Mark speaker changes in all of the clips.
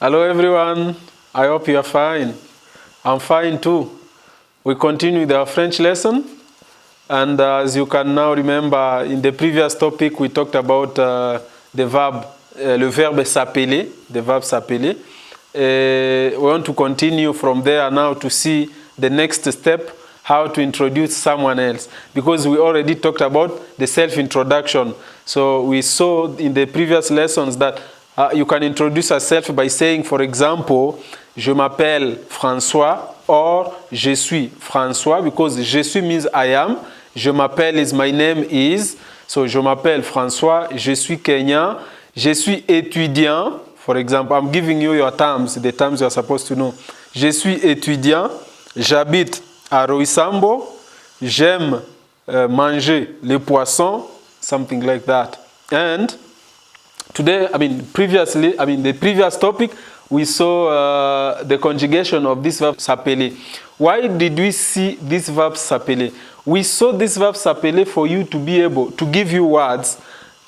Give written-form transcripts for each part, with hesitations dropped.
Speaker 1: Hello everyone, I hope you are fine. I'm fine too. We continue with our French lesson, and as you can now remember, in the previous topic we talked about the verb, le verbe s'appeler, the verb s'appeler. We want to continue from there now to see the next step, how to introduce someone else, because we already talked about the self-introduction. So we saw in the previous lessons that you can introduce yourself by saying, for example, je m'appelle François, or je suis François, because je suis means I am, je m'appelle is my name is, so je m'appelle François, je suis Kenyan, je suis étudiant, for example, I'm giving you your terms, the terms you are supposed to know. Je suis étudiant, j'habite à Roysambo, j'aime manger les poissons, something like that. And today, the previous topic, we saw the conjugation of this verb s'appeler. Why did we see this verb s'appeler? We saw this verb s'appeler for you to be able to give you words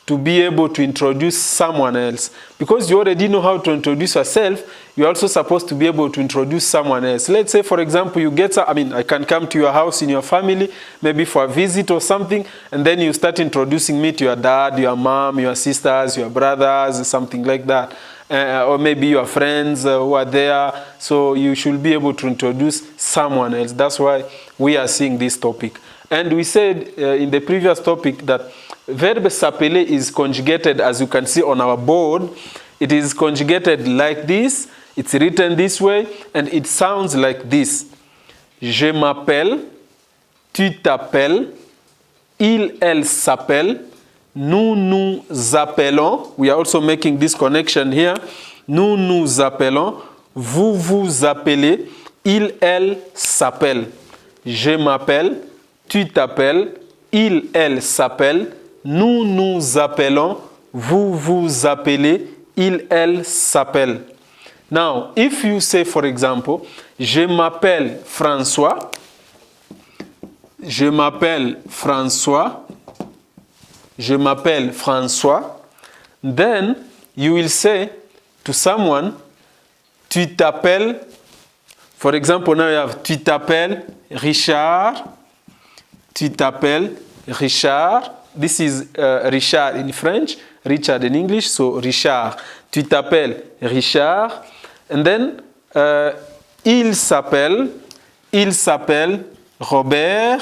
Speaker 1: to be able to introduce someone else. Because you already know how to introduce yourself, you're also supposed to be able to introduce someone else. Let's say, for example, you get, I can come to your house in your family, maybe for a visit or something, and then you start introducing me to your dad, your mom, your sisters, your brothers, something like that. Or maybe your friends who are there. So you should be able to introduce someone else. That's why we are seeing this topic. And we said in the previous topic that verb s'appeler is conjugated, as you can see on our board. It is conjugated like this. It's written this way, and it sounds like this. Je m'appelle, tu t'appelles, il, elle s'appelle, nous nous appelons. We are also making this connection here. Nous nous appelons, vous vous appelez, il, elle s'appelle. Je m'appelle, tu t'appelles, il, elle s'appelle, nous nous appelons, vous vous appelez, il, elle s'appelle. Now, if you say, for example, je m'appelle François, je m'appelle François, je m'appelle François, then you will say to someone, tu t'appelles, for example, now you have, tu t'appelles Richard, tu t'appelles Richard. This is Richard in French, Richard in English, so Richard. Tu t'appelles Richard. And then, il s'appelle Robert,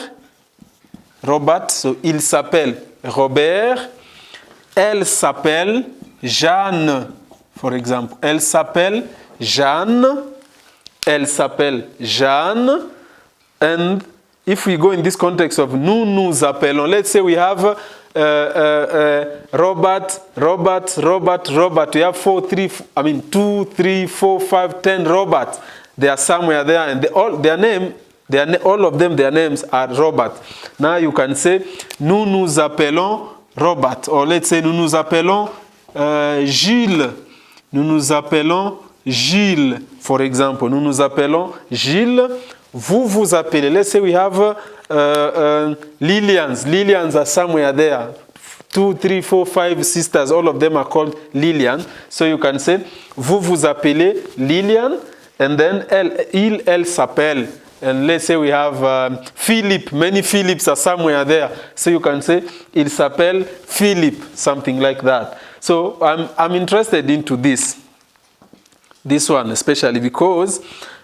Speaker 1: so il s'appelle Robert. Elle s'appelle Jeanne, for example. Elle s'appelle Jeanne. Elle s'appelle Jeanne. And if we go in this context of nous nous appelons, let's say we have Robert. We have 2, 3, 4, 5, 10 Robert. They are somewhere there, and all of them, their names are Robert. Now you can say nous nous appelons Robert, or let's say nous nous appelons Gilles. Nous nous appelons Gilles, for example. Nous nous appelons Gilles. Vous vous appelez. Let's say we have Lilians. Lilians are somewhere there. 2, 3, 4, 5 sisters. All of them are called Lilian. So you can say vous vous appelez Lilian, and then il, elle s'appelle. And let's say we have Philip. Many Philips are somewhere there. So you can say il s'appelle Philip, something like that. So I'm interested into this one especially because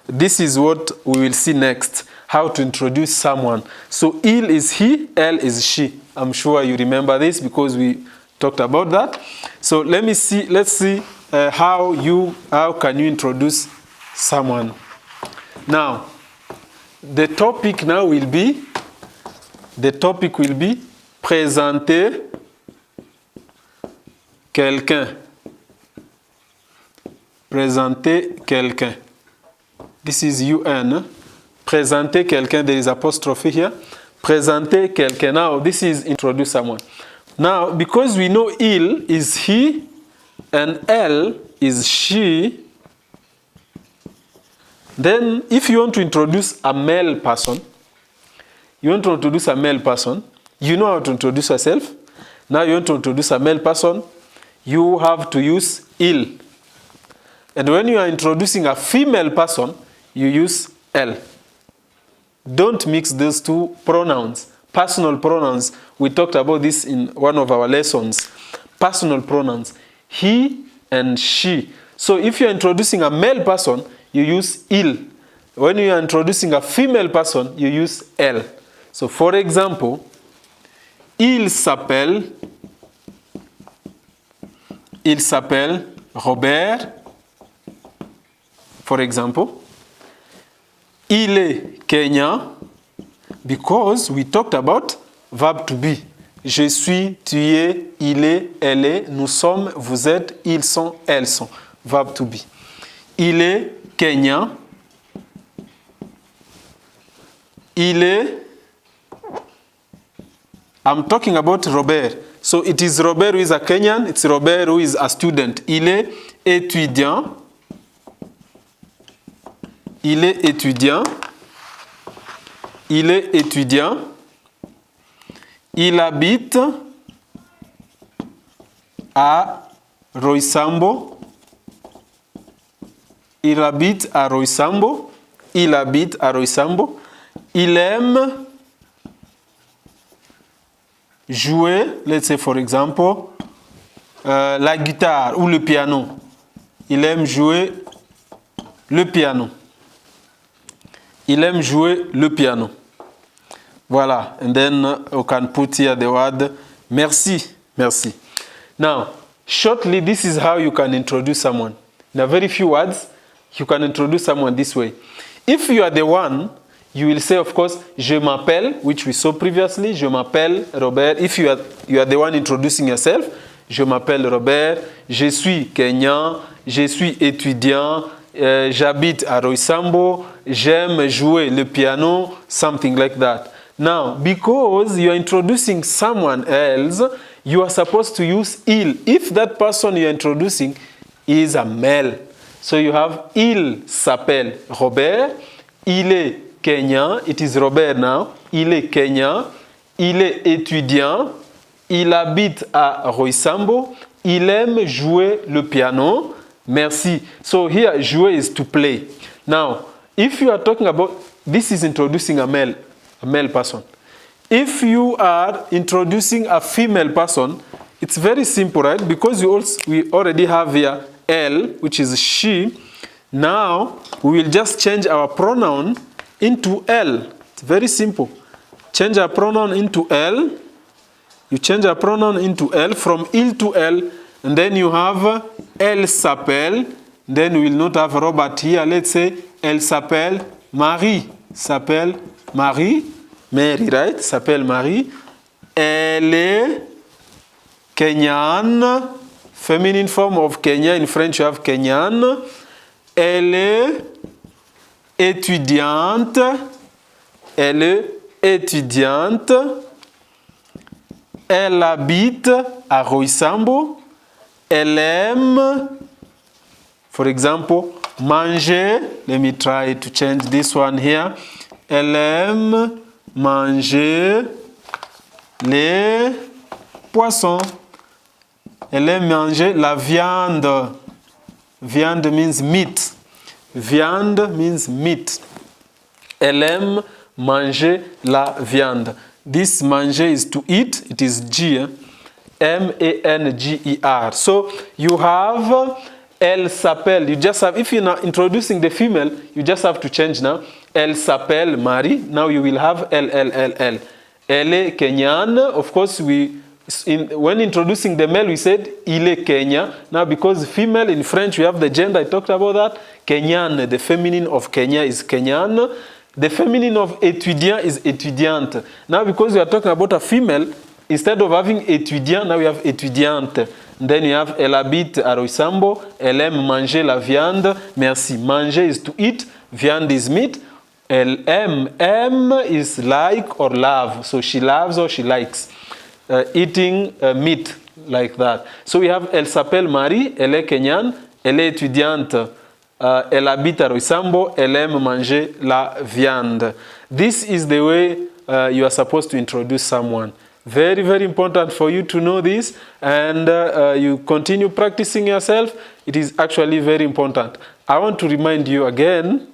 Speaker 1: this is what we will see next, how to introduce someone. So il is he, elle is she. I'm sure you remember this because we talked about that. So let's see how can you introduce someone. Now, the topic will be présenter quelqu'un. Présenter quelqu'un. This is UN. Présenter quelqu'un, there is apostrophe here. Présenter quelqu'un. Now, this is introduce someone. Now, because we know il is he and elle is she, then if you want to introduce a male person, you know how to introduce yourself. Now you want to introduce a male person, you have to use il. And when you are introducing a female person, you use elle. Don't mix those two pronouns. Personal pronouns. We talked about this in one of our lessons. Personal pronouns. He and she. So if you are introducing a male person, you use il. When you are introducing a female person, you use elle. So for example, il s'appelle Robert, for example. Il est Kenyan, because we talked about verb to be. Je suis, tu es, il est, elle est, nous sommes, vous êtes, ils sont, elles sont. Verb to be. Il est Kenyan. Il est, I'm talking about Robert. So it is Robert who is a Kenyan, it's Robert who is a student. Il est étudiant. Il est étudiant. Il est étudiant. Il habite à Roysambo. Il habite à Roysambo. Il habite à Roysambo. Il aime jouer, let's say for example, la guitare ou le piano. Il aime jouer le piano. Il aime jouer le piano. Voilà. And then we can put here the word merci. Merci. Now, shortly, this is how you can introduce someone. In a very few words, you can introduce someone this way. If you are the one, you will say, of course, je m'appelle, which we saw previously. Je m'appelle Robert. If you are the one introducing yourself, je m'appelle Robert. Je suis Kenyan. Je suis étudiant. J'habite à Roysambo. J'aime jouer le piano. Something like that. Now, because you are introducing someone else, you are supposed to use il. If that person you are introducing is a male. So you have il s'appelle Robert. Il est Kenyan. It is Robert now. Il est Kenyan. Il est étudiant. Il habite à Roysambo. Il aime jouer le piano. Merci. So here, jouer is to play. Now, if you are talking about, this is introducing a male person. If you are introducing a female person, it's very simple, right? Because we already have here elle, which is she. Now, we will just change our pronoun into elle. It's very simple. Change our pronoun into elle. You change our pronoun into elle, from il to elle, and then you have elle s'appelle. Then we will not have Robert here. Let's say elle s'appelle Marie. S'appelle Marie. Mary, right? S'appelle Marie. Elle est Kenyan. Feminine form of Kenya. In French, you have Kenyan. Elle est étudiante. Elle est étudiante. Elle habite à Roysambo. Elle aime, for example, manger. Let me try to change this one here. Elle aime manger les poissons. Elle aime manger la viande. Viande means meat. Viande means meat. Elle aime manger la viande. This manger is to eat. It is G. M-A-N-G-E-R. So you have elle s'appelle. You just have, if you're not introducing the female, you just have to change now. Elle s'appelle Marie. Now you will have L. Elle est Kenyan. Of course, when introducing the male, we said il est Kenya. Now, because female in French, we have the gender. I talked about that. Kenyan. The feminine of Kenya is Kenyan. The feminine of étudiant is étudiante. Now, because we are talking about a female, instead of having étudiant, now we have étudiante. Then you have elle habite à Roysambo. Elle aime manger la viande. Merci. Manger is to eat. Viande is meat. Elle aime, is like or love. So she loves or she likes eating meat like that. So we have elle s'appelle Marie. Elle est Kenyan. Elle est étudiante. Elle habite à Roysambo. Elle aime manger la viande. This is the way you are supposed to introduce someone. Very, very important for you to know this, and you continue practicing yourself. It is actually very important. I want to remind you again,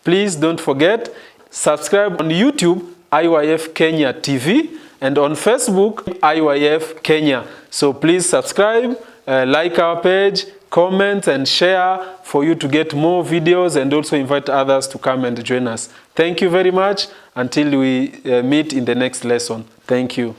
Speaker 1: please don't forget, subscribe on YouTube, IYF Kenya TV, and on Facebook, IYF Kenya. So please subscribe, like our page, comment and share for you to get more videos, and also invite others to come and join us. Thank you very much. Until we meet in the next lesson. Thank you.